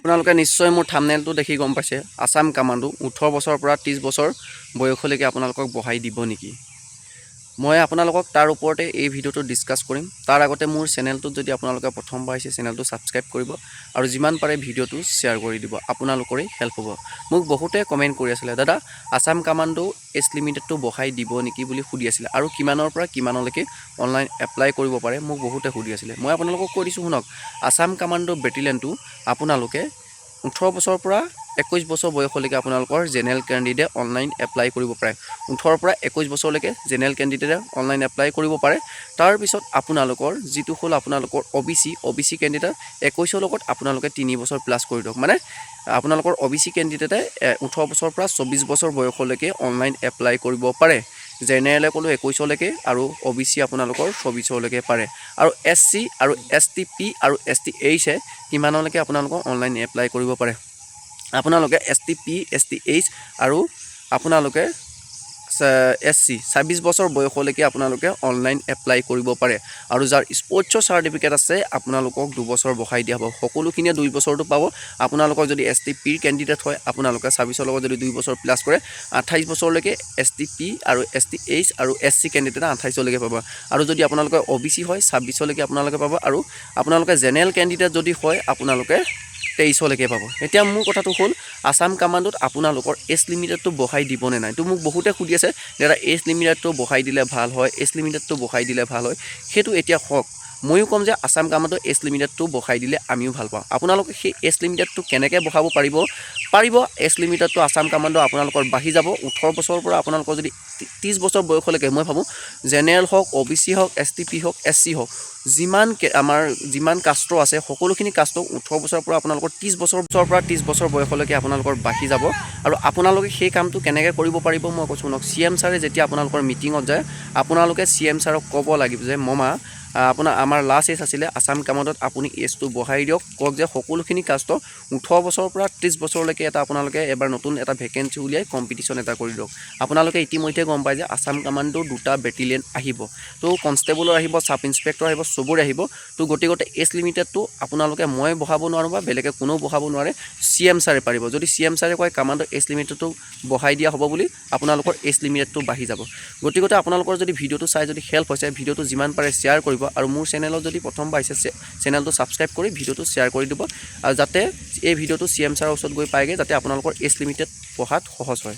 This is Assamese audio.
আপোনালোকে নিশ্চয় মোৰ থাম্বনেইলটো দেখি গম পাইছে আসাম কামাণ্ডো 18 বছৰৰ পৰা 30 বছৰ বয়সলৈকে আপোনালোকক বহাই দিব নেকি মই আপোনালোকক তাৰ ওপৰতে এই ভিডিওটো ডিসকাস কৰিম তাৰ আগতে মোৰ চেনেলটোত যদি আপোনালোকে প্ৰথমবাৰ আহিছে চেনেলটো সাবস্ক্ৰাইব কৰিব আৰু যিমান পাৰে ভিডিওটো শেয়াৰ কৰি দিব আপোনালোকৰে হেল্প হ'ব মোক বহুতে কমেন্ট কৰি আছিল দাদা আসাম কামাণ্ডো এজ লিমিটেডটো বহাই দিব নেকি বুলি সুধি আছিল আৰু কিমানৰ পৰা কিমানলৈকে অনলাইন এপ্লাই কৰিব পাৰে মোক বহুতে সুধি আছিল মই আপোনালোকক কৈ দিছো শুনক আসাম কামাণ্ডো বেটেলিয়নটো আপোনালোকে 18 বছৰৰ পৰা 21 বছৰ বয়সলৈকে আপোনালোকৰ জেনেৰেল ক্যান্ডিডেট অনলাইন এপ্লাই কৰিব পাৰে 18 পৰা 21 বছৰলৈকে জেনেৰেল ক্যান্ডিডেট অনলাইন এপ্লাই কৰিব পাৰে তাৰ পিছত আপোনালোকৰ যেটো হল আপোনালোকৰ ওবিসি ক্যান্ডিডেট 21 লগত আপোনালোকে 3 বছৰ প্লাস কৰি দিয়ক মানে আপোনালোকৰ ওবিসি ক্যান্ডিডেটে 18 বছৰৰ পৰা 24 বছৰ বয়সলৈকে অনলাইন এপ্লাই কৰিব পাৰে জেনেৰেল কলো 21 লৈকে আৰু ওবিসি আপোনালোকৰ 24 লৈকে পাৰে আৰু এসসি আৰু এসটিপি আৰু এসটিএইচ কিমানলৈকে আপোনালোকৰ অনলাইন এপ্লাই কৰিব পাৰে আপোনালোকে এসটিপি এসটিএইচ আৰু আপোনালোকে এসসি 26 বছৰ বয়সলৈকে আপোনালোকে অনলাইন এপ্লাই কৰিব পাৰে আৰু যাৰ স্পৰ্টছৰ সাৰ্টিফিকেট আছে আপোনালোকক 2 বছৰ বহাই দিয়া হ'ব সকলোখিনিয়ে 2 বছৰটো পাব আপোনালোকৰ যদি এসটিপি ক্যান্ডিডেট হয় আপোনালোকে 26 লগত যদি 2 বছৰ প্লাস কৰে 28 বছৰলৈকে এসটিপি আৰু এসটিএইচ আৰু এসসি ক্যান্ডিডেট 28 লৈকে পাব আৰু যদি আপোনালোকে ওবিসি হয় 26 লৈকে আপোনালোকে পাব আৰু আপোনালোকে জেনেৰেল ক্যান্ডিডেট যদি হয় আপোনালোকে 23 লৈকে পাব এতিয়া মোৰ কথাটো হল আসাম কামাণ্ডোত আপোনালোকৰ এজ লিমিটেডটো বহাই দিব নে নাই তো মোক বহুতে খুদি আছে দাদা এজ লিমিটেডটো বহাই দিলে ভাল হয় এজ লিমিটেডটো বহাই দিলে ভাল হয় হেতু এতিয়া হক ময়ো কম যে আসাম কামাণ্ডো এজ লিমিটেডটো বহাই দিলে আমিও ভাল পাওঁ আপোনালোকে সেই এজ লিমিটেডটো কেনেকৈ বহাব পাৰিব এজ লিমিটেডটো আসাম কামাণ্ডো আপোনালোকৰ বাঢ়ি যাব 18 বছৰৰ পৰা আপোনালোকৰ যদি 30 বছৰ বয়সলৈকে মই ভাবো জেনেৰেল হক ওবিসি হক এসটিপি হক এসসি হক যিমান কাষ্ট্ৰ আছে সকলোখিনি কাষ্ট 18 বছৰৰ পৰা আপোনালোকৰ 30 বছৰৰ পৰা 30 বছৰ বয়সলৈকে আপোনালোকৰ বাঢ়ি যাব আৰু আপোনালোকে সেই কামটো কেনেকৈ কৰিব পাৰিব মই কৈছো নক সিএম ছাৰে যেতিয়া আপোনালোকৰ মিটিংত যায় আপোনালোকে সিএম ছাৰক ক'ব লাগিব যে মমা আমাৰ লাষ্ট এজ আছিল আসাম কামাণ্ডোত আপুনি এজটো বহাই দিয়ক কক যে সকলোখিনি কাষ্ট 18 বছৰৰ পৰা 30 বছৰলৈকে এটা আপোনালোকে এবাৰ নতুন এটা ভেকেন্সি উলিয়াই কম্পিটিশন এটা কৰি দিয়ক আপোনালোকে ইতিমধ্যে গম পায় যে আসাম কামাণ্ডো দুটা বেটেলিয়ন আহিব তো কনষ্টেবলৰ আহিব সাব ইন্সপেক্টৰ আহিব সবৰে আহিব তো গটিগতে এজ লিমিটেডটো আপোনালোকে মই বহাব নোৱাৰো বা বেলেগে কোনো বহাব নোৱাৰে সিএম ছাৰে পাৰিব যদি সিএম ছাৰে কয় কামাণ্ডো এজ লিমিটেডটো বহাই দিয়া হ'ব বুলি আপোনালোকৰ এজ লিমিটেডটো বাঢ়ি যাব গটিগতে আপোনালোকৰ যদি ভিডিওটো চাই যদি হেল্প হৈছে ভিডিওটো যিমান পাৰে শেয়াৰ কৰিব আৰু মোৰ চেনেলত যদি প্ৰথম পাইছে চেনেলটো সাবস্ক্ৰাইব কৰি ভিডিওটো শেয়াৰ কৰি দিব আৰু যাতে এই ভিডিওটো সিএম ছাৰৰ ওচৰত গৈ পায়গে যাতে আপোনালোকৰ এজ লিমিটেড পঢ়াত সহজ হয়